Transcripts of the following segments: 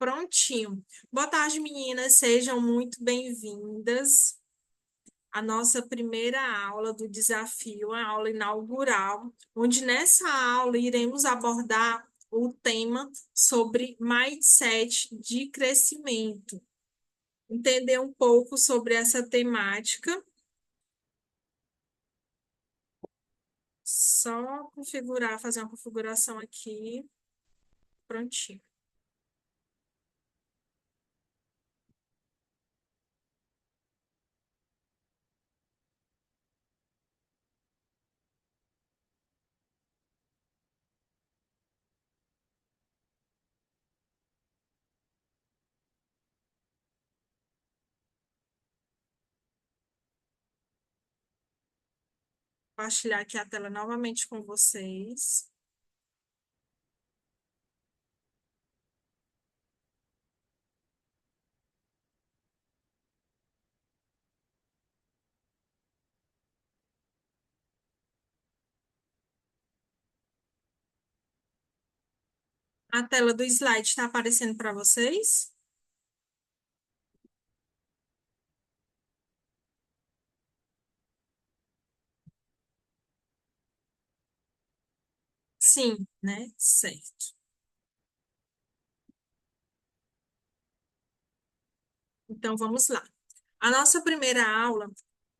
Prontinho. Boa tarde, meninas. Sejam muito bem-vindas à nossa primeira aula do desafio, a aula inaugural, onde nessa aula iremos abordar o tema sobre mindset de crescimento. Entender um pouco sobre essa temática. Só configurar, fazer uma configuração aqui. Prontinho. Compartilhar aqui a tela novamente com vocês. A tela do slide está aparecendo para vocês? Sim, né? Certo. Então vamos lá. A nossa primeira aula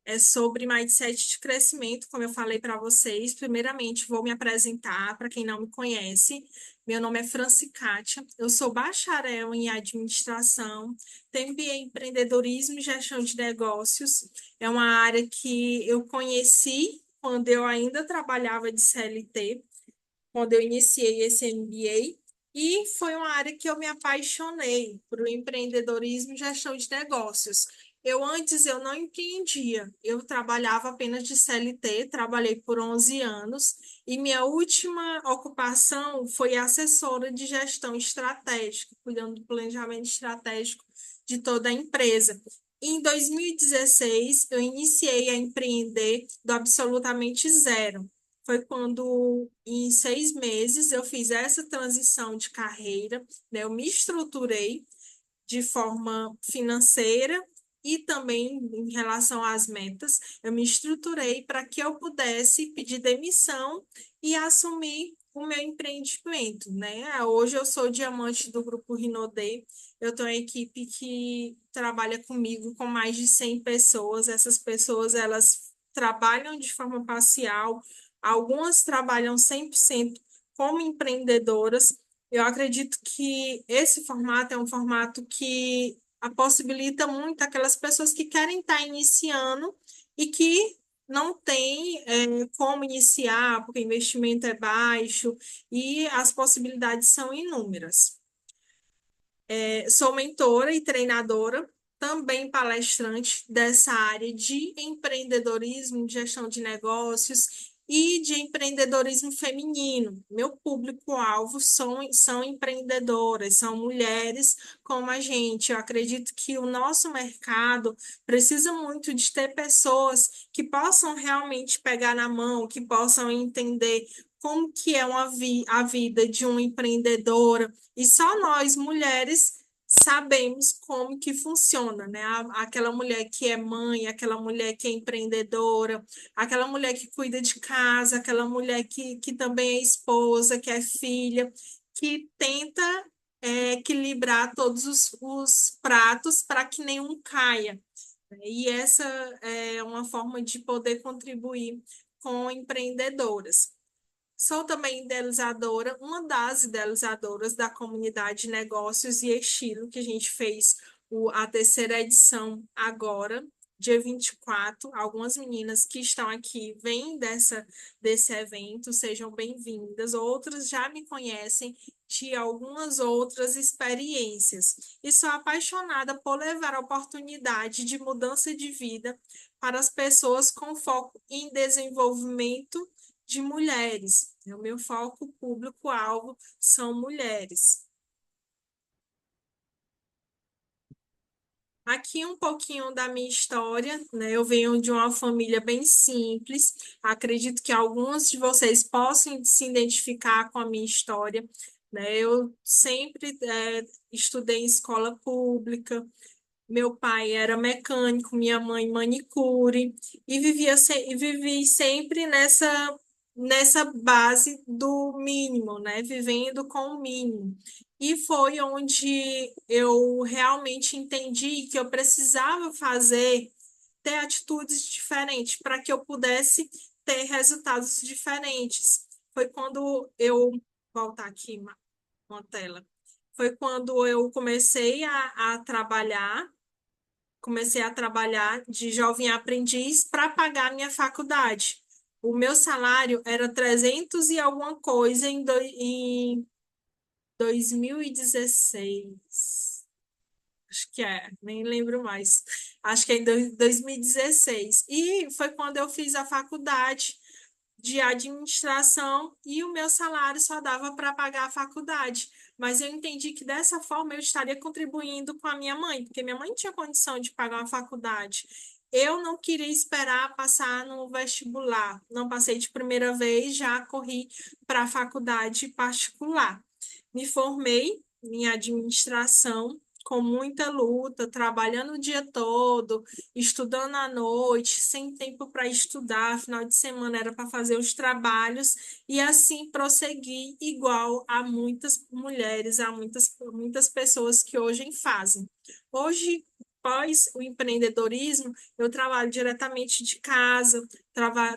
é sobre mindset de crescimento, como eu falei para vocês. Primeiramente, vou me apresentar para quem não me conhece. Meu nome é Franci Kátia, eu sou bacharel em administração, tenho MBA em empreendedorismo e gestão de negócios. É uma área que eu conheci quando eu ainda trabalhava de CLT, quando eu iniciei esse MBA. E foi uma área que eu me apaixonei por o empreendedorismo e gestão de negócios. Eu não empreendia, eu trabalhava apenas de CLT, trabalhei por 11 anos e minha última ocupação foi assessora de gestão estratégica, cuidando do planejamento estratégico de toda a empresa. Em 2016, eu iniciei a empreender do absolutamente zero. Foi quando, em 6 meses, eu fiz essa transição de carreira, né? Eu me estruturei de forma financeira e também em relação às metas. Eu me estruturei para que eu pudesse pedir demissão e assumir o meu empreendimento, né? Hoje eu sou diamante do grupo Rinodê. Eu tenho uma equipe que trabalha comigo com mais de 100 pessoas. Essas pessoas, elas trabalham de forma parcial, algumas trabalham 100% como empreendedoras. Eu acredito que esse formato é um formato que possibilita muito aquelas pessoas que querem estar iniciando e que não têm como iniciar, porque o investimento é baixo e as possibilidades são inúmeras. Sou mentora e treinadora, também palestrante dessa área de empreendedorismo, de gestão de negócios e de empreendedorismo feminino. Meu público-alvo são empreendedoras, são mulheres como a gente. Eu acredito que o nosso mercado precisa muito de ter pessoas que possam realmente pegar na mão, que possam entender como que é a vida de uma empreendedora, e só nós, mulheres, sabemos como que funciona, né? Aquela mulher que é mãe, aquela mulher que é empreendedora, aquela mulher que cuida de casa, aquela mulher que também é esposa, que é filha, que tenta equilibrar todos os pratos para que nenhum caia. E essa é uma forma de poder contribuir com empreendedoras. Sou também idealizadora, uma das idealizadoras da comunidade Negócios e Estilo, que a gente fez a terceira edição agora, dia 24. Algumas meninas que estão aqui vêm desse evento, sejam bem-vindas. Outras já me conhecem de algumas outras experiências. E sou apaixonada por levar a oportunidade de mudança de vida para as pessoas com foco em desenvolvimento de mulheres. O meu foco público-alvo são mulheres. Aqui um pouquinho da minha história, né? Eu venho de uma família bem simples. Acredito que alguns de vocês possam se identificar com a minha história. né? Eu sempre estudei em escola pública. Meu pai era mecânico, minha mãe manicure, e vivi sempre nessa base do mínimo, né? Vivendo com o mínimo. E foi onde eu realmente entendi que eu precisava ter atitudes diferentes para que eu pudesse ter resultados diferentes. Foi quando eu voltar aqui uma tela. Foi quando eu comecei a trabalhar de jovem aprendiz para pagar minha faculdade. O meu salário era 300 e alguma coisa em 2016. Acho que nem lembro mais. Acho que é em 2016. E foi quando eu fiz a faculdade de administração e o meu salário só dava para pagar a faculdade. Mas eu entendi que dessa forma eu estaria contribuindo com a minha mãe, porque minha mãe tinha condição de pagar uma faculdade. Eu não queria esperar passar no vestibular. Não passei de primeira vez, já corri para a faculdade particular. Me formei em administração com muita luta, trabalhando o dia todo, estudando à noite, sem tempo para estudar, final de semana era para fazer os trabalhos, e assim prossegui igual a muitas mulheres, a muitas pessoas que hoje fazem. Hoje, após o empreendedorismo, eu trabalho diretamente de casa,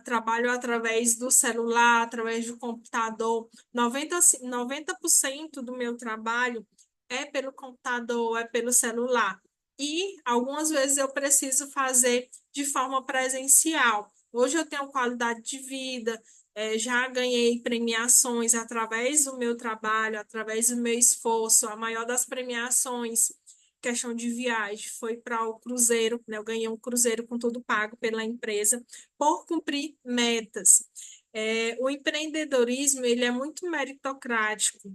trabalho através do celular, através do computador. 90% do meu trabalho é pelo computador, é pelo celular. E algumas vezes eu preciso fazer de forma presencial. Hoje eu tenho qualidade de vida, já ganhei premiações através do meu trabalho, através do meu esforço. A maior das premiações, questão de viagem, foi para o cruzeiro, né? Eu ganhei um cruzeiro com tudo pago pela empresa por cumprir metas. O empreendedorismo, ele é muito meritocrático.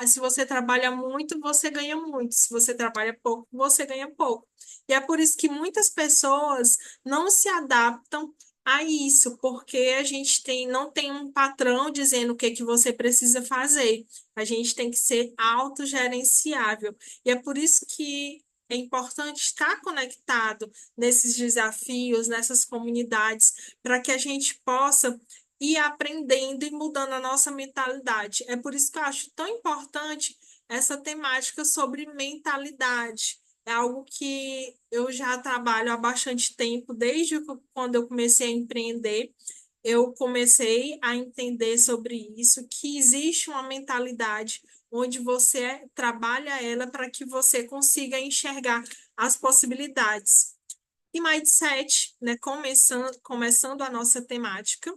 Se você trabalha muito, você ganha muito. Se você trabalha pouco, você ganha pouco. E é por isso que muitas pessoas não se adaptam a isso, porque a gente não tem um patrão dizendo o que que você precisa fazer. A gente tem que ser autogerenciável. E é por isso que é importante estar conectado nesses desafios, nessas comunidades, para que a gente possa ir aprendendo e mudando a nossa mentalidade. É por isso que eu acho tão importante essa temática sobre mentalidade. É algo que eu já trabalho há bastante tempo, desde quando eu comecei a empreender. Eu comecei a entender sobre isso, que existe uma mentalidade onde você trabalha ela para que você consiga enxergar as possibilidades. E mindset, né, começando a nossa temática,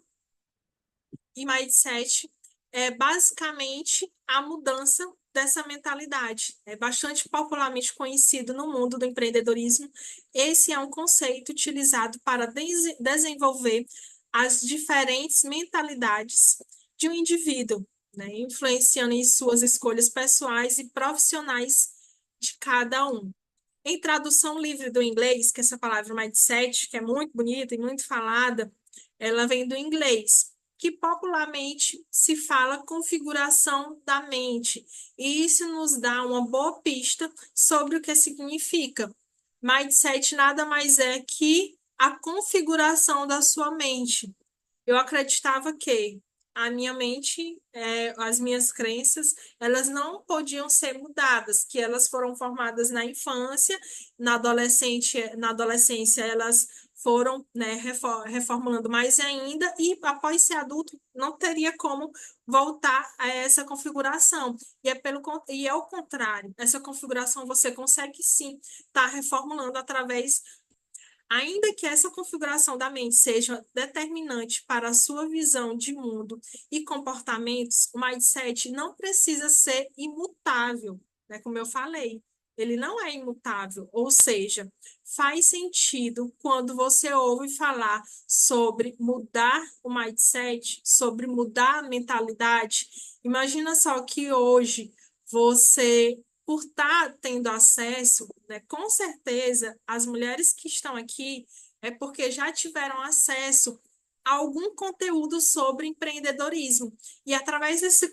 e mindset é basicamente a mudança dessa mentalidade. É bastante popularmente conhecido no mundo do empreendedorismo. Esse é um conceito utilizado para desenvolver as diferentes mentalidades de um indivíduo, né, influenciando em suas escolhas pessoais e profissionais de cada um. Em tradução livre do inglês, que essa palavra mindset, que é muito bonita e muito falada, ela vem do inglês, que popularmente se fala configuração da mente. E isso nos dá uma boa pista sobre o que significa. Mindset nada mais é que a configuração da sua mente. Eu acreditava que a minha mente, as minhas crenças, elas não podiam ser mudadas, que elas foram formadas na infância, na adolescência elas foram, né, reformulando mais ainda, e após ser adulto não teria como voltar a essa configuração. E é o contrário, essa configuração você consegue sim estar reformulando através. Ainda que essa configuração da mente seja determinante para a sua visão de mundo e comportamentos, o mindset não precisa ser imutável, né? Como eu falei, ele não é imutável, ou seja, faz sentido quando você ouve falar sobre mudar o mindset, sobre mudar a mentalidade. Imagina só que hoje você por estar tendo acesso, né, com certeza, as mulheres que estão aqui é porque já tiveram acesso algum conteúdo sobre empreendedorismo. E através desse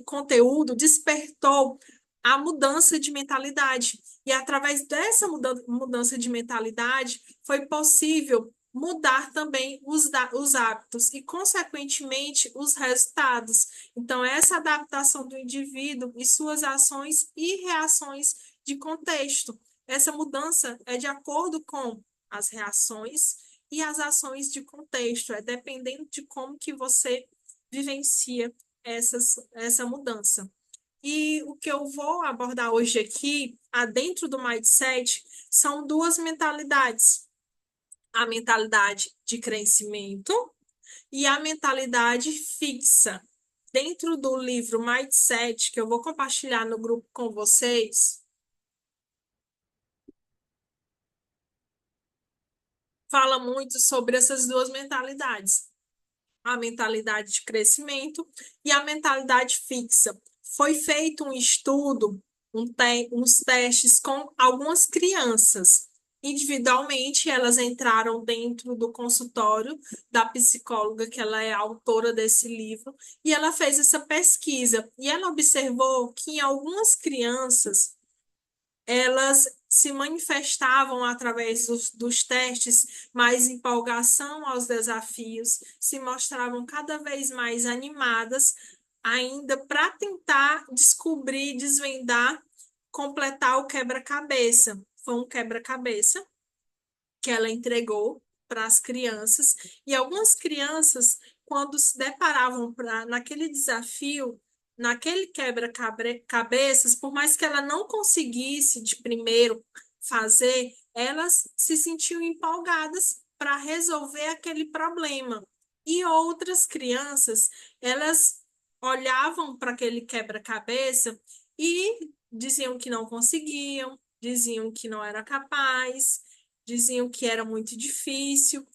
conteúdo despertou a mudança de mentalidade. E através dessa mudança de mentalidade foi possível mudar também os hábitos e, consequentemente, os resultados. Então, essa adaptação do indivíduo e suas ações e reações de contexto. Essa mudança é de acordo com as reações e as ações de contexto, é dependendo de como que você vivencia essa mudança. E o que eu vou abordar hoje aqui, dentro do mindset, são duas mentalidades. A mentalidade de crescimento e a mentalidade fixa. Dentro do livro Mindset, que eu vou compartilhar no grupo com vocês, fala muito sobre essas duas mentalidades. A mentalidade de crescimento e a mentalidade fixa. Foi feito um estudo, uns testes com algumas crianças. Individualmente, elas entraram dentro do consultório da psicóloga, que ela é autora desse livro, e ela fez essa pesquisa. E ela observou que em algumas crianças elas se manifestavam através dos testes mais empolgação aos desafios, se mostravam cada vez mais animadas, ainda para tentar descobrir, desvendar, completar o quebra-cabeça. Foi um quebra-cabeça que ela entregou para as crianças, e algumas crianças, quando se deparavam naquele desafio, naquele quebra-cabeças, por mais que ela não conseguisse de primeiro fazer, elas se sentiam empolgadas para resolver aquele problema. E outras crianças, elas olhavam para aquele quebra-cabeça e diziam que não conseguiam, diziam que não era capaz, diziam que era muito difícil.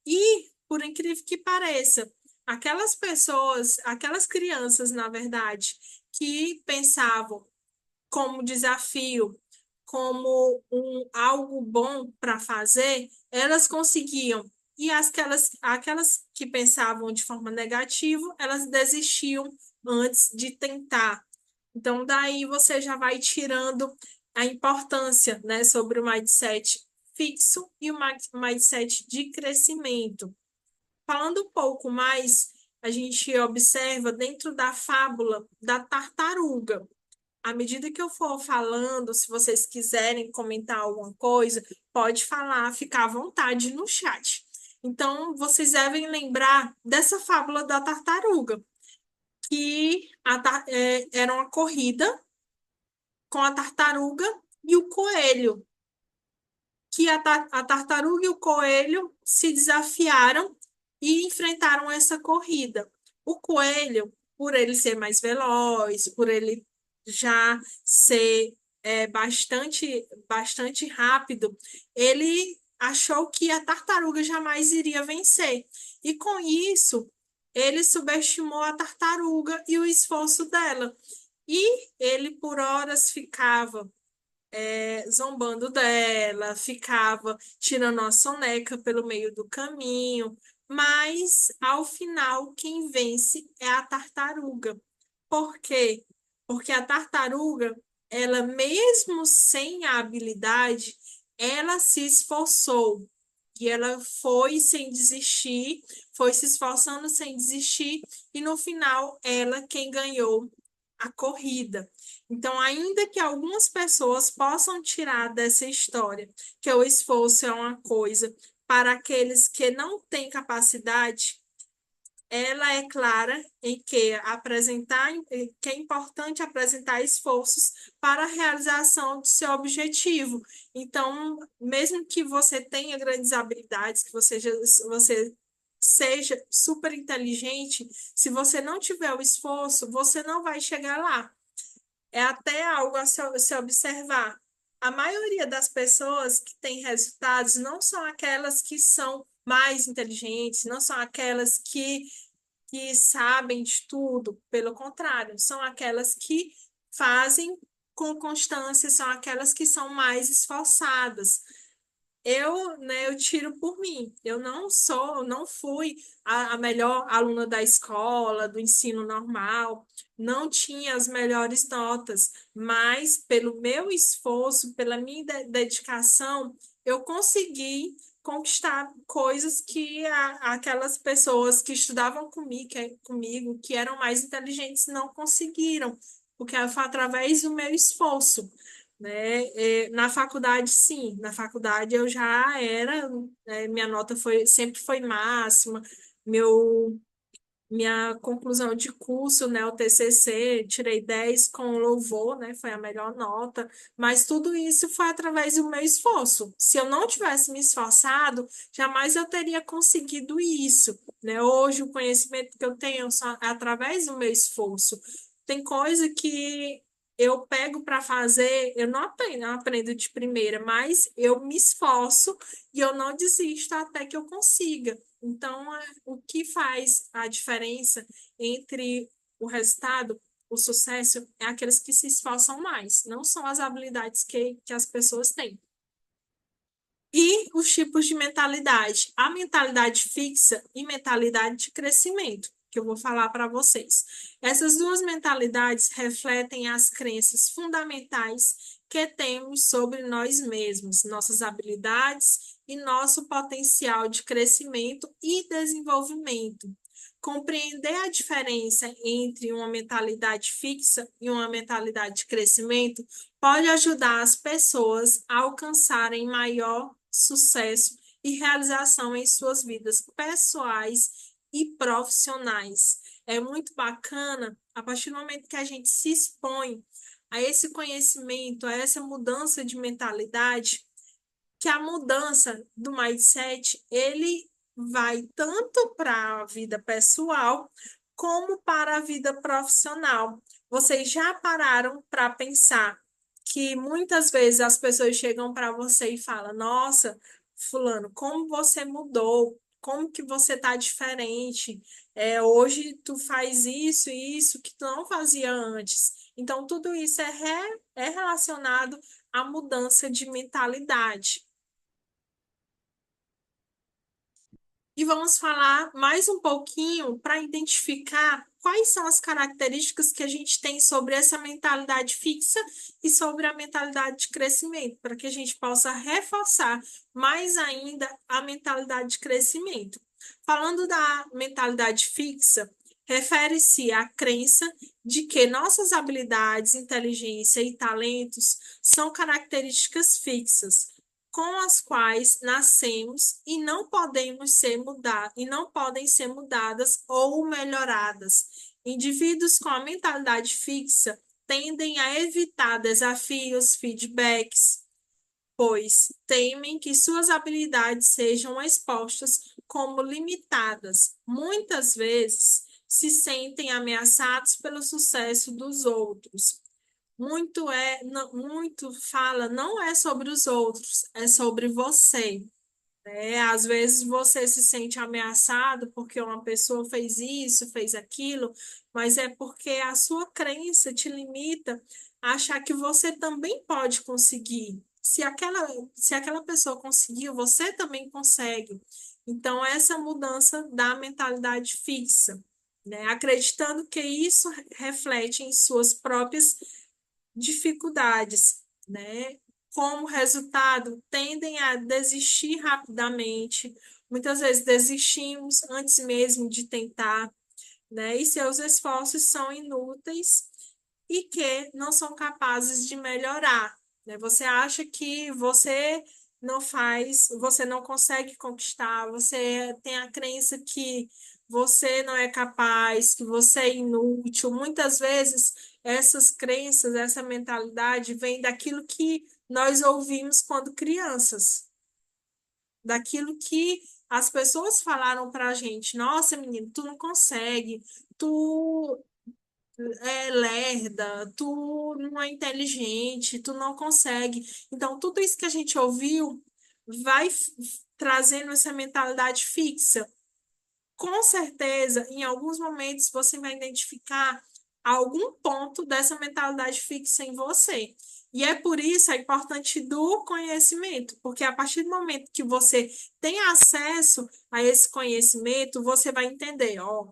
E, por incrível que pareça, aquelas pessoas, aquelas crianças, na verdade, que pensavam como desafio, como algo bom para fazer, elas conseguiam. E aquelas que pensavam de forma negativa, elas desistiam antes de tentar. Então, daí você já vai tirando a importância, né, sobre o mindset fixo e o mindset de crescimento. Falando um pouco mais, a gente observa dentro da fábula da tartaruga. À medida que eu for falando, se vocês quiserem comentar alguma coisa, pode falar, ficar à vontade no chat. Então, vocês devem lembrar dessa fábula da tartaruga, que era uma corrida com a tartaruga e o coelho, que a tartaruga e o coelho se desafiaram e enfrentaram essa corrida. O coelho, por ele ser mais veloz, por ele já ser bastante rápido, ele achou que a tartaruga jamais iria vencer. E com isso, ele subestimou a tartaruga e o esforço dela. E ele, por horas, ficava zombando dela, ficava tirando a soneca pelo meio do caminho, mas ao final quem vence é a tartaruga. Por quê? Porque a tartaruga, ela mesmo sem a habilidade, ela se esforçou. E ela foi sem desistir, foi se esforçando sem desistir, e no final ela quem ganhou a corrida. Então, ainda que algumas pessoas possam tirar dessa história que o esforço é uma coisa para aqueles que não têm capacidade, ela é clara em que é importante apresentar esforços para a realização do seu objetivo. Então, mesmo que você tenha grandes habilidades, que você seja super inteligente, se você não tiver o esforço, você não vai chegar lá. É até algo a se observar. A maioria das pessoas que têm resultados não são aquelas que são mais inteligentes, não são aquelas que sabem de tudo. Pelo contrário, são aquelas que fazem com constância, são aquelas que são mais esforçadas. eu tiro por mim. Eu não fui a melhor aluna da escola, do ensino normal, não tinha as melhores notas, mas pelo meu esforço, pela minha dedicação, eu consegui conquistar coisas que aquelas pessoas que estudavam comigo, que eram mais inteligentes, não conseguiram, porque foi através do meu esforço, né? Na faculdade, sim, na faculdade eu já era, minha nota sempre foi máxima, meu, minha conclusão de curso, né, o TCC, tirei 10 com louvor, né, foi a melhor nota, mas tudo isso foi através do meu esforço. Se eu não tivesse me esforçado, jamais eu teria conseguido isso, né? Hoje o conhecimento que eu tenho é através do meu esforço. Tem coisa que eu pego para fazer, eu não aprendo de primeira, mas eu me esforço e eu não desisto até que eu consiga. Então, o que faz a diferença entre o resultado, o sucesso, é aqueles que se esforçam mais, não são as habilidades que as pessoas têm. E os tipos de mentalidade. A mentalidade fixa e mentalidade de crescimento, que eu vou falar para vocês. Essas duas mentalidades refletem as crenças fundamentais que temos sobre nós mesmos, nossas habilidades e nosso potencial de crescimento e desenvolvimento. Compreender a diferença entre uma mentalidade fixa e uma mentalidade de crescimento pode ajudar as pessoas a alcançarem maior sucesso e realização em suas vidas pessoais e profissionais. É muito bacana, a partir do momento que a gente se expõe a esse conhecimento, a essa mudança de mentalidade, que a mudança do mindset, ele vai tanto para a vida pessoal como para a vida profissional. Vocês já pararam para pensar que muitas vezes as pessoas chegam para você e falam: Nossa, fulano, como você mudou? Como que você tá diferente? Hoje tu faz isso e isso que tu não fazia antes. Então, tudo isso é relacionado à mudança de mentalidade. E vamos falar mais um pouquinho para identificar quais são as características que a gente tem sobre essa mentalidade fixa e sobre a mentalidade de crescimento, para que a gente possa reforçar mais ainda a mentalidade de crescimento. Falando da mentalidade fixa, refere-se à crença de que nossas habilidades, inteligência e talentos são características fixas com as quais nascemos e não podemos ser mudadas e não podem ser mudadas ou melhoradas. Indivíduos com a mentalidade fixa tendem a evitar desafios, feedbacks, pois temem que suas habilidades sejam expostas como limitadas. Muitas vezes se sentem ameaçados pelo sucesso dos outros. Muito fala não é sobre os outros, é sobre você. Às vezes você se sente ameaçado porque uma pessoa fez isso, fez aquilo, mas é porque a sua crença te limita a achar que você também pode conseguir. Se aquela pessoa conseguiu, você também consegue. Então, essa mudança da mentalidade fixa, né? Acreditando que isso reflete em suas próprias dificuldades, né? Como resultado, tendem a desistir rapidamente. Muitas vezes desistimos antes mesmo de tentar, né? E seus esforços são inúteis e que não são capazes de melhorar, né? Você acha que você não faz, você não consegue conquistar, você tem a crença que você não é capaz, que você é inútil. Muitas vezes essas crenças, essa mentalidade vem daquilo que nós ouvimos quando crianças, daquilo que as pessoas falaram para a gente: Nossa, menino, tu não consegue, tu é lerda, tu não é inteligente, tu não consegue. Então, tudo isso que a gente ouviu vai trazendo essa mentalidade fixa. Com certeza, em alguns momentos você vai identificar algum ponto dessa mentalidade fixa em você. E é por isso a importante do conhecimento, porque a partir do momento que você tem acesso a esse conhecimento, você vai entender, ó,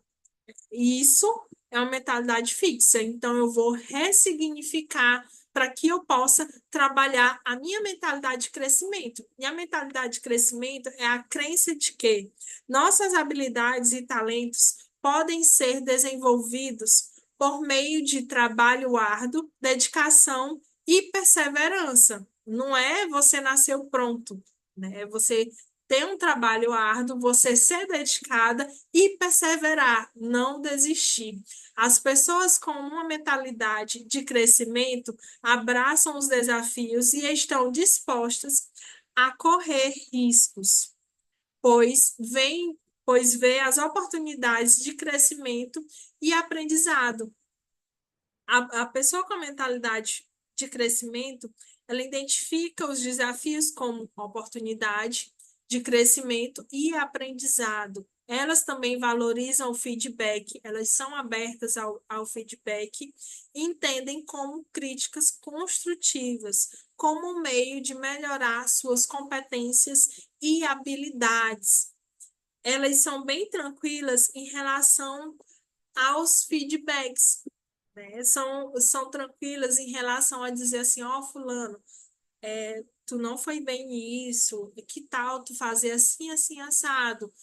isso é uma mentalidade fixa, então eu vou ressignificar para que eu possa trabalhar a minha mentalidade de crescimento. E a mentalidade de crescimento é a crença de que nossas habilidades e talentos podem ser desenvolvidos por meio de trabalho árduo, dedicação e perseverança. Não é você nasceu pronto, né? É você ter um trabalho árduo, você ser dedicada e perseverar, não desistir. As pessoas com uma mentalidade de crescimento abraçam os desafios e estão dispostas a correr riscos, pois vem, pois vê as oportunidades de crescimento e aprendizado. A pessoa com a mentalidade de crescimento, ela identifica os desafios como oportunidade de crescimento e aprendizado. Elas também valorizam o feedback, elas são abertas ao feedback e entendem como críticas construtivas, como um meio de melhorar suas competências e habilidades. Elas são bem tranquilas em relação aos feedbacks, né? São tranquilas em relação a dizer assim, ó, fulano, tu não foi bem isso, que tal tu fazer assim, assim, assado?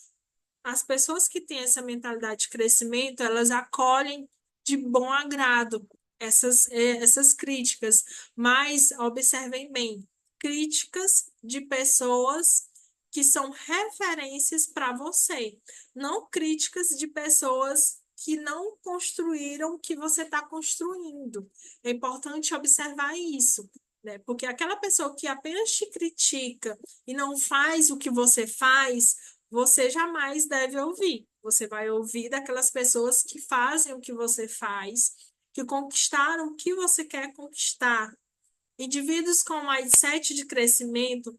As pessoas que têm essa mentalidade de crescimento, elas acolhem de bom agrado essas críticas, mas observem bem, críticas de pessoas que são referências para você, não críticas de pessoas que não construíram o que você está construindo. É importante observar isso, né? Porque aquela pessoa que apenas te critica e não faz o que você faz, você jamais deve ouvir. Você vai ouvir daquelas pessoas que fazem o que você faz, que conquistaram o que você quer conquistar. Indivíduos com mindset de crescimento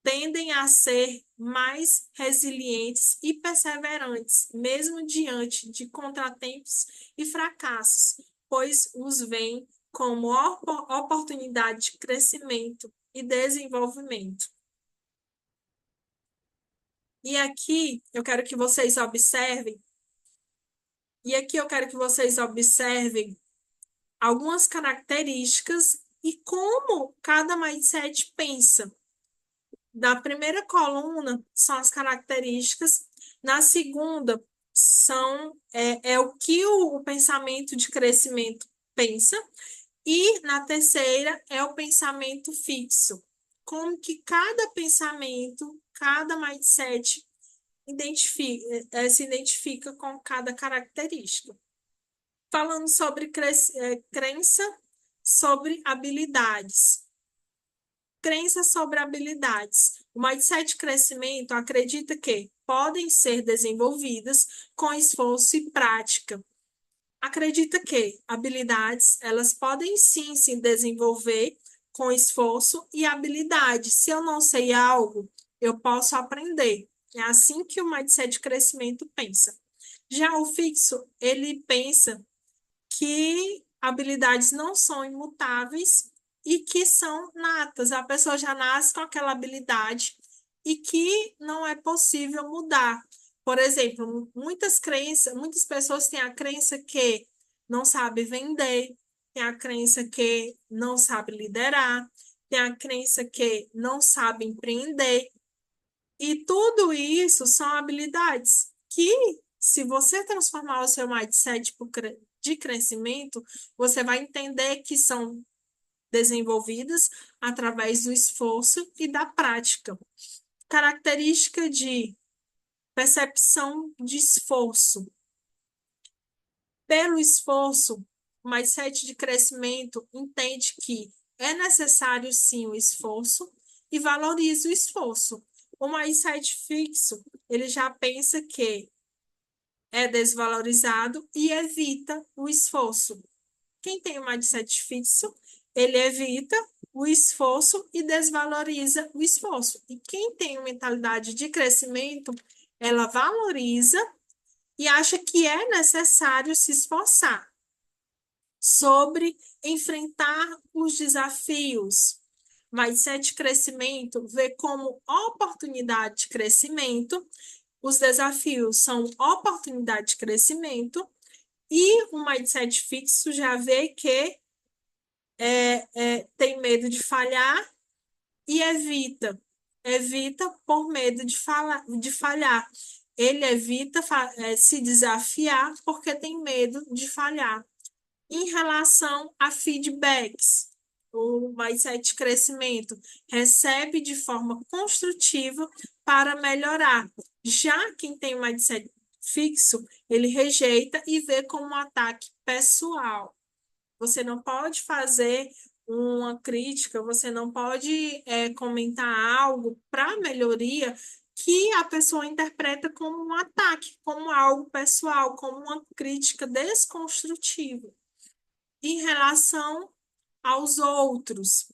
tendem a ser mais resilientes e perseverantes, mesmo diante de contratempos e fracassos, pois os veem como oportunidade de crescimento e desenvolvimento. E aqui eu quero que vocês observem, e aqui eu quero que vocês observem algumas características e como cada mindset pensa. Da primeira coluna são as características, na segunda é o que o pensamento de crescimento pensa, e na terceira é o pensamento fixo. Como que cada pensamento, cada mindset se identifica com cada característica. Falando sobre crença sobre habilidades. Crença sobre habilidades. O mindset de crescimento acredita que podem ser desenvolvidas com esforço e prática. Acredita que habilidades, elas podem sim se desenvolver com esforço e habilidade. Se eu não sei algo, eu posso aprender. É assim que o mindset de crescimento pensa. Já o fixo, ele pensa que habilidades não são imutáveis e que são natas. A pessoa já nasce com aquela habilidade e que não é possível mudar. Por exemplo, muitas pessoas têm a crença que não sabe vender, tem a crença que não sabe liderar, tem a crença que não sabe empreender. E tudo isso são habilidades que, se você transformar o seu mindset de crescimento, você vai entender que são desenvolvidas através do esforço e da prática. Característica de percepção de esforço. Pelo esforço, o mindset de crescimento entende que é necessário sim o esforço e valoriza o esforço. O mindset fixo, ele já pensa que é desvalorizado e evita o esforço. Quem tem o mindset fixo, ele evita o esforço e desvaloriza o esforço. E quem tem uma mentalidade de crescimento, ela valoriza e acha que é necessário se esforçar. sobre enfrentar os desafios. Mindset de crescimento vê como oportunidade de crescimento, os desafios são oportunidade de crescimento, e o mindset fixo já vê que tem medo de falhar e evita por medo de falhar. Ele evita se desafiar porque tem medo de falhar. Em relação a feedbacks, o mindset de crescimento recebe de forma construtiva para melhorar. Já quem tem um mindset fixo, ele rejeita e vê como um ataque pessoal. Você não pode fazer uma crítica, você não pode comentar algo para melhoria que a pessoa interpreta como um ataque, como algo pessoal, como uma crítica desconstrutiva. Em relação aos outros,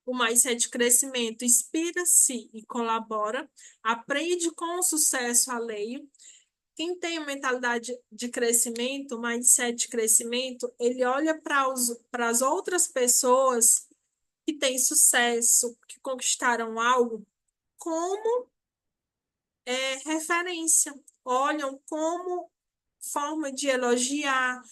o mindset de crescimento inspira-se e colabora, aprende com o sucesso alheio. Quem tem a mentalidade de crescimento, mindset de crescimento, ele olha para as outras pessoas que têm sucesso, que conquistaram algo, como referência. Olham como forma de elogiar,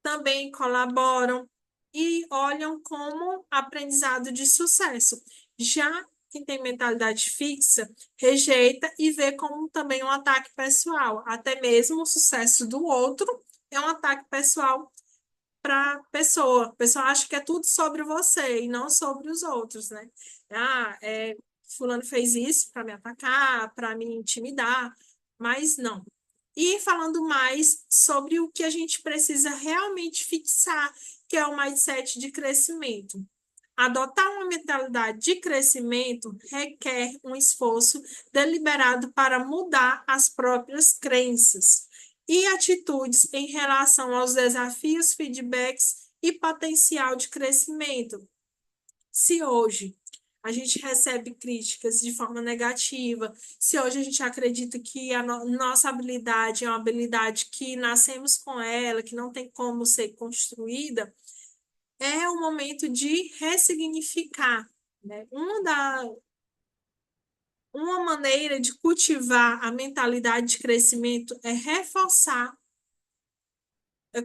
também colaboram e olham como aprendizado de sucesso. Já quem tem mentalidade fixa, rejeita e vê como também um ataque pessoal. Até mesmo o sucesso do outro é um ataque pessoal para a pessoa. A pessoa acha que é tudo sobre você e não sobre os outros, né? Fulano fez isso para me atacar, para me intimidar, mas não. E falando mais sobre o que a gente precisa realmente fixar, que é o mindset de crescimento. Adotar uma mentalidade de crescimento requer um esforço deliberado para mudar as próprias crenças e atitudes em relação aos desafios, feedbacks e potencial de crescimento. Se hoje a gente recebe críticas de forma negativa, se hoje a gente acredita que a nossa habilidade é uma habilidade que nascemos com ela, que não tem como ser construída, é o momento de ressignificar, né? Uma maneira de cultivar a mentalidade de crescimento é reforçar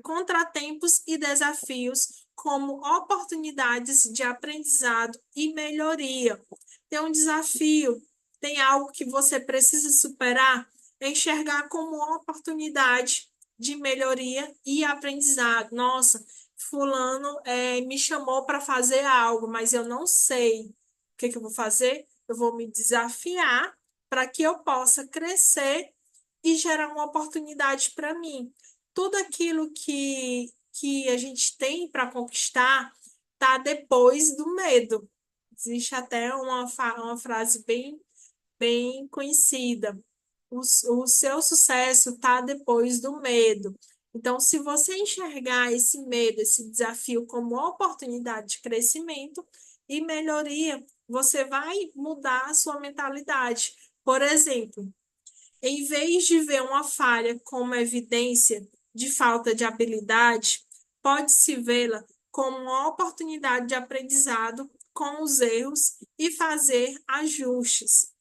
contratempos e desafios como oportunidades de aprendizado e melhoria. Tem um desafio, tem algo que você precisa superar, enxergar como uma oportunidade de melhoria e aprendizado. Nossa, fulano me chamou para fazer algo, mas eu não sei o que eu vou fazer. Eu vou me desafiar para que eu possa crescer e gerar uma oportunidade para mim. Tudo aquilo que a gente tem para conquistar está depois do medo. Existe até uma frase bem conhecida. O seu sucesso está depois do medo. Então, se você enxergar esse medo, esse desafio como oportunidade de crescimento e melhoria, você vai mudar a sua mentalidade. Por exemplo, em vez de ver uma falha como evidência de falta de habilidade, pode-se vê-la como uma oportunidade de aprendizado com os erros e fazer ajustes.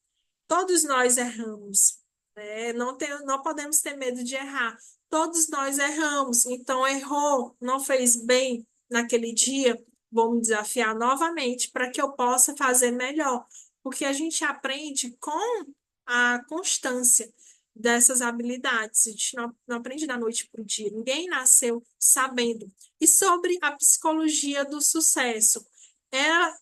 Todos nós erramos, né? Não podemos ter medo de errar. Todos nós erramos. Então, errou, não fez bem naquele dia, vou me desafiar novamente para que eu possa fazer melhor. Porque a gente aprende com a constância dessas habilidades. A gente não aprende da noite para o dia. Ninguém nasceu sabendo. E sobre a psicologia do sucesso,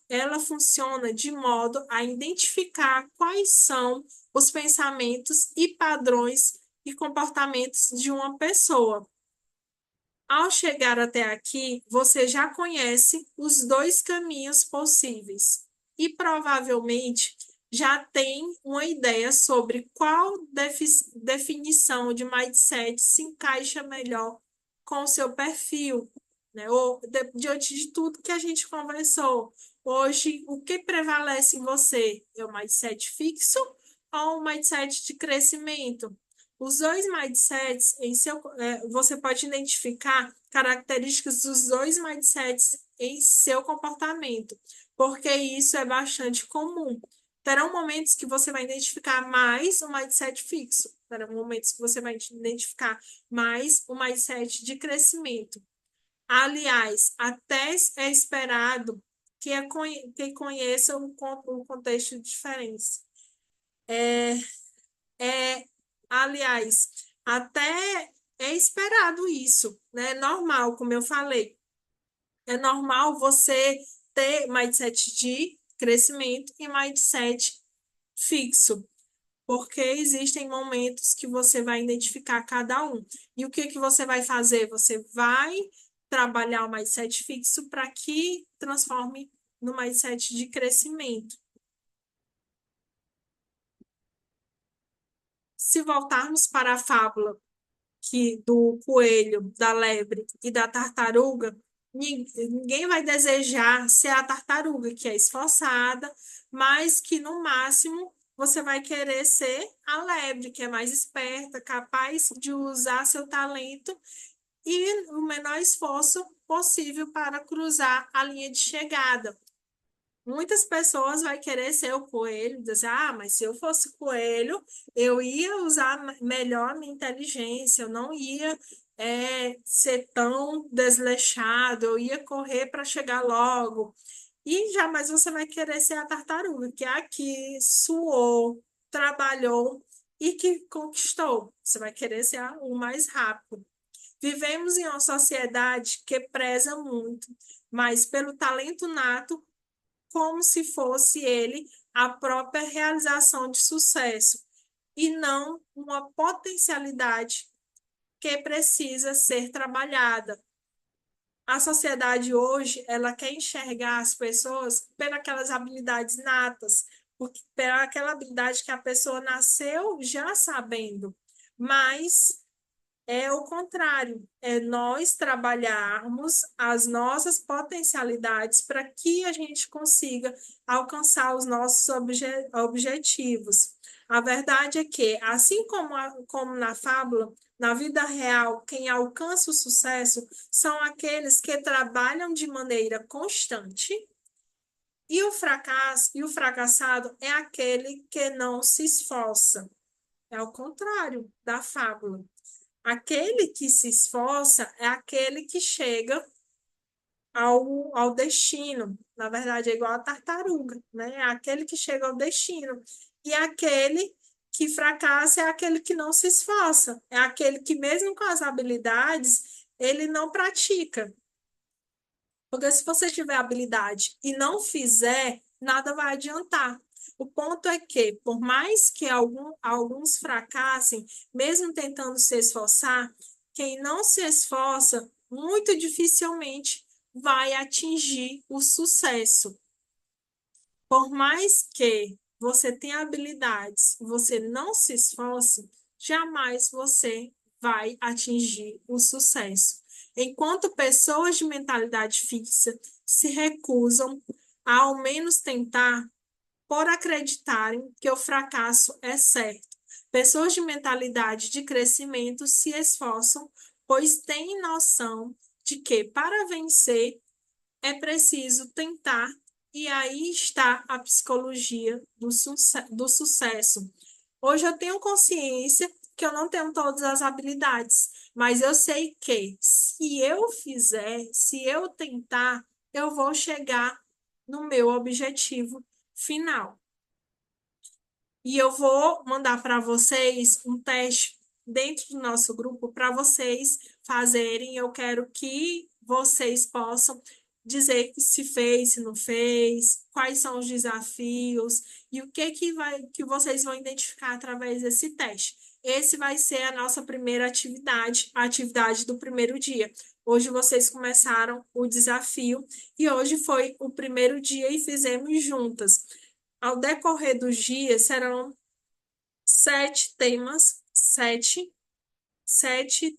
ela funciona de modo a identificar quais são os pensamentos e padrões e comportamentos de uma pessoa. Ao chegar até aqui, você já conhece os dois caminhos possíveis e provavelmente já tem uma ideia sobre qual definição de mindset se encaixa melhor com o seu perfil, né? Ou, diante de tudo que a gente conversou, hoje, o que prevalece em você? É o mindset fixo ou o mindset de crescimento? Os dois mindsets, você pode identificar características dos dois mindsets em seu comportamento, porque isso é bastante comum. Terão momentos que você vai identificar mais um mindset fixo, terão momentos que você vai identificar mais um mindset de crescimento. Aliás, até é esperado que conheça o contexto de diferença. É, aliás, até é esperado isso, né? É normal, como eu falei. É normal você ter mindset de crescimento e mindset fixo, porque existem momentos que você vai identificar cada um. E o que que você vai fazer? Você vai trabalhar o mindset fixo para que transforme no mindset de crescimento. Se voltarmos para a fábula do coelho, da lebre e da tartaruga, ninguém vai desejar ser a tartaruga, que é esforçada, mas que no máximo você vai querer ser a lebre, que é mais esperta, capaz de usar seu talento e o menor esforço possível para cruzar a linha de chegada. Muitas pessoas vão querer ser o coelho, dizer, mas se eu fosse coelho, eu ia usar melhor a minha inteligência, eu não ia ser tão desleixado, eu ia correr para chegar logo. E jamais você vai querer ser a tartaruga, que é a que suou, trabalhou e que conquistou. Você vai querer ser o mais rápido. Vivemos em uma sociedade que preza muito, mas pelo talento nato como se fosse ele a própria realização de sucesso e não uma potencialidade que precisa ser trabalhada. A sociedade hoje, ela quer enxergar as pessoas pelas habilidades natas, pela aquela habilidade que a pessoa nasceu já sabendo. Mas é o contrário, é nós trabalharmos as nossas potencialidades para que a gente consiga alcançar os nossos objetivos. A verdade é que, assim como na fábula, na vida real, quem alcança o sucesso são aqueles que trabalham de maneira constante, e o fracassado é aquele que não se esforça. É o contrário da fábula. Aquele que se esforça é aquele que chega ao destino. Na verdade, é igual a tartaruga, né? É aquele que chega ao destino. E aquele que fracassa é aquele que não se esforça. É aquele que, mesmo com as habilidades, ele não pratica. Porque se você tiver habilidade e não fizer, nada vai adiantar. O ponto é que, por mais que alguns fracassem, mesmo tentando se esforçar, quem não se esforça, muito dificilmente vai atingir o sucesso. Por mais que você tenha habilidades, você não se esforce, jamais você vai atingir o sucesso. Enquanto pessoas de mentalidade fixa se recusam a ao menos tentar por acreditarem que o fracasso é certo. Pessoas de mentalidade de crescimento se esforçam, pois têm noção de que para vencer é preciso tentar, e aí está a psicologia do sucesso. Hoje eu tenho consciência que eu não tenho todas as habilidades, mas eu sei que se eu fizer, se eu tentar, eu vou chegar no meu objetivo final. E eu vou mandar para vocês um teste dentro do nosso grupo para vocês fazerem. Eu quero que vocês possam dizer se fez, se não fez, quais são os desafios e o que vocês vão identificar através desse teste. Esse vai ser a nossa primeira atividade, a atividade do primeiro dia. Hoje vocês começaram o desafio e hoje foi o primeiro dia e fizemos juntas. Ao decorrer dos dias, serão 7 temas, sete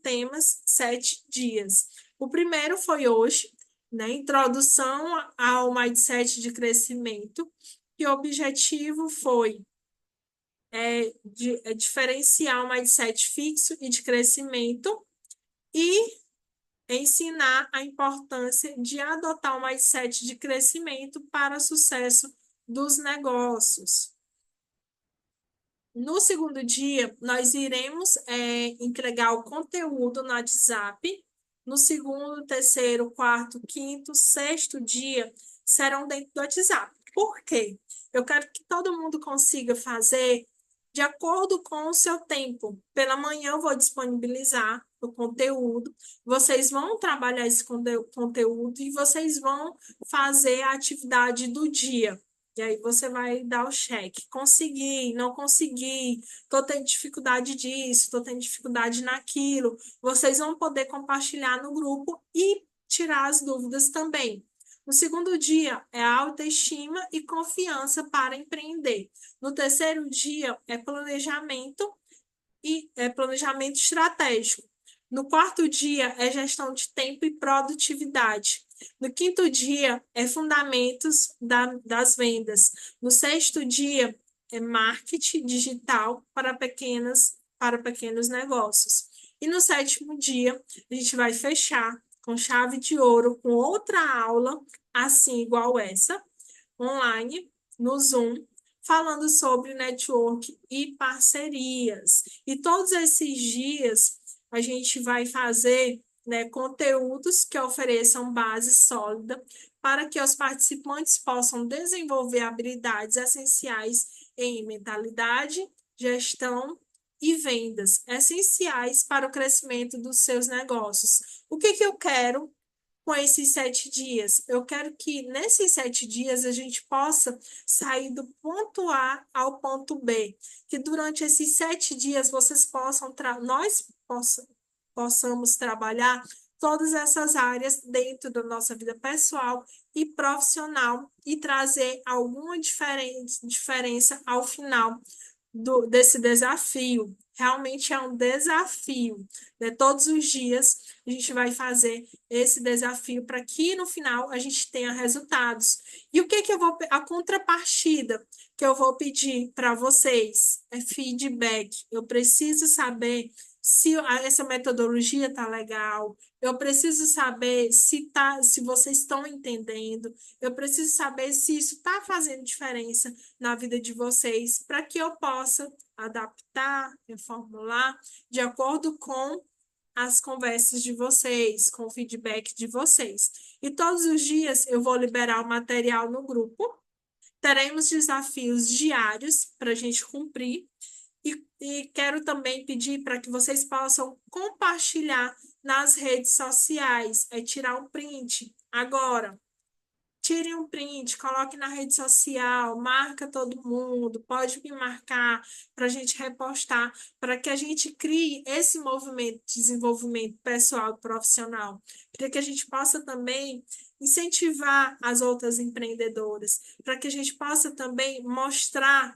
temas, 7 dias. O primeiro foi hoje, né? Introdução ao mindset de crescimento, e o objetivo foi é diferenciar o mindset fixo e de crescimento e ensinar a importância de adotar o mindset de crescimento para o sucesso dos negócios. No segundo dia, nós iremos entregar o conteúdo no WhatsApp. No segundo, terceiro, quarto, quinto, sexto dia serão dentro do WhatsApp. Por quê? Eu quero que todo mundo consiga fazer de acordo com o seu tempo. Pela manhã, eu vou disponibilizar o conteúdo, vocês vão trabalhar esse conteúdo e vocês vão fazer a atividade do dia. E aí você vai dar o cheque. Consegui, não consegui, estou tendo dificuldade disso, estou tendo dificuldade naquilo. Vocês vão poder compartilhar no grupo e tirar as dúvidas também. No segundo dia é autoestima e confiança para empreender. No terceiro dia é planejamento estratégico. No quarto dia é gestão de tempo e produtividade. No quinto dia é fundamentos das vendas. No sexto dia é marketing digital para pequenos negócios. E no sétimo dia a gente vai fechar com chave de ouro com outra aula assim igual essa, online, no Zoom, falando sobre network e parcerias. E todos esses dias a gente vai fazer, né, conteúdos que ofereçam base sólida para que os participantes possam desenvolver habilidades essenciais em mentalidade, gestão e vendas, essenciais para o crescimento dos seus negócios. O que que eu quero com esses 7 dias? Eu quero que nesses 7 dias a gente possa sair do ponto A ao ponto B, que durante esses 7 dias vocês possamos trabalhar todas essas áreas dentro da nossa vida pessoal e profissional e trazer alguma diferença ao final desse desafio. Realmente é um desafio, né? Todos os dias a gente vai fazer esse desafio para que no final a gente tenha resultados. E o que que a contrapartida que eu vou pedir para vocês é feedback. Eu preciso saber se essa metodologia está legal. Eu preciso saber se vocês estão entendendo. Eu preciso saber se isso está fazendo diferença na vida de vocês, para que eu possa adaptar, reformular de acordo com as conversas de vocês, com o feedback de vocês. E todos os dias eu vou liberar o material no grupo. Teremos desafios diários para a gente cumprir. E quero também pedir para que vocês possam compartilhar nas redes sociais, tirar um print agora. Tire um print, coloque na rede social, marca todo mundo, pode me marcar para a gente repostar, para que a gente crie esse movimento de desenvolvimento pessoal e profissional, para que a gente possa também incentivar as outras empreendedoras, para que a gente possa também mostrar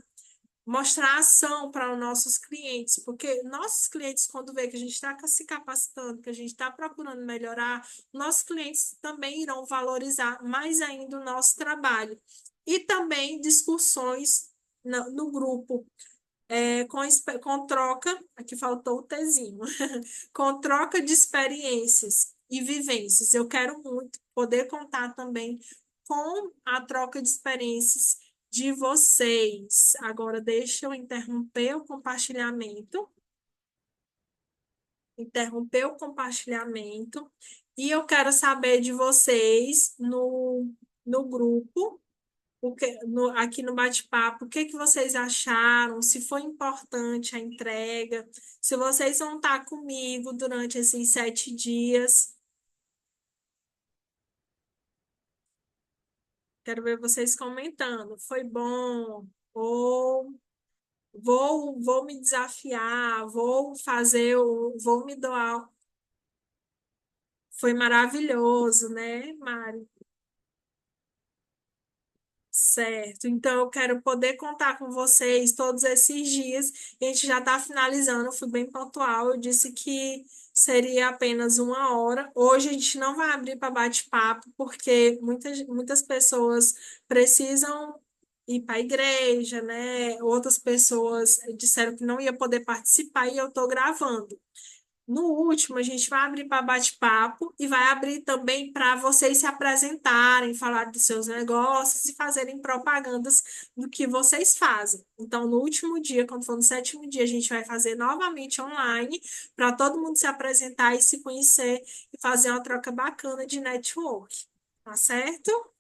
ação para os nossos clientes, porque nossos clientes, quando vê que a gente está se capacitando, que a gente está procurando melhorar, nossos clientes também irão valorizar mais ainda o nosso trabalho. E também discussões no grupo, com troca, aqui faltou o tezinho, com troca de experiências e vivências. Eu quero muito poder contar também com a troca de experiências de vocês. Agora, deixa eu interromper o compartilhamento. Interromper o compartilhamento. E eu quero saber de vocês no grupo, aqui no bate-papo, o que que vocês acharam, se foi importante a entrega, se vocês vão estar comigo durante esses 7 dias. Quero ver vocês comentando. Foi bom? Ou vou me desafiar, vou me doar. Foi maravilhoso, né, Mari? Certo. Então, eu quero poder contar com vocês todos esses dias. A gente já está finalizando, eu fui bem pontual. Eu disse que seria apenas 1 hora. Hoje a gente não vai abrir para bate-papo, porque muitas pessoas precisam ir para a igreja, né? Outras pessoas disseram que não ia poder participar e eu estou gravando. No último, a gente vai abrir para bate-papo e vai abrir também para vocês se apresentarem, falar dos seus negócios e fazerem propagandas do que vocês fazem. Então, no último dia, quando for no sétimo dia, a gente vai fazer novamente online para todo mundo se apresentar e se conhecer e fazer uma troca bacana de network. Tá certo?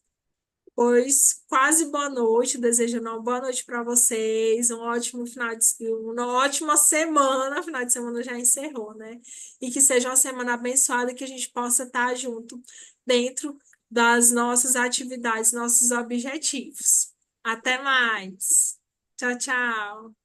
Pois quase boa noite, desejando uma boa noite para vocês, um ótimo final de uma ótima semana, final de semana já encerrou, né? E que seja uma semana abençoada e que a gente possa estar junto dentro das nossas atividades, nossos objetivos. Até mais. Tchau, tchau.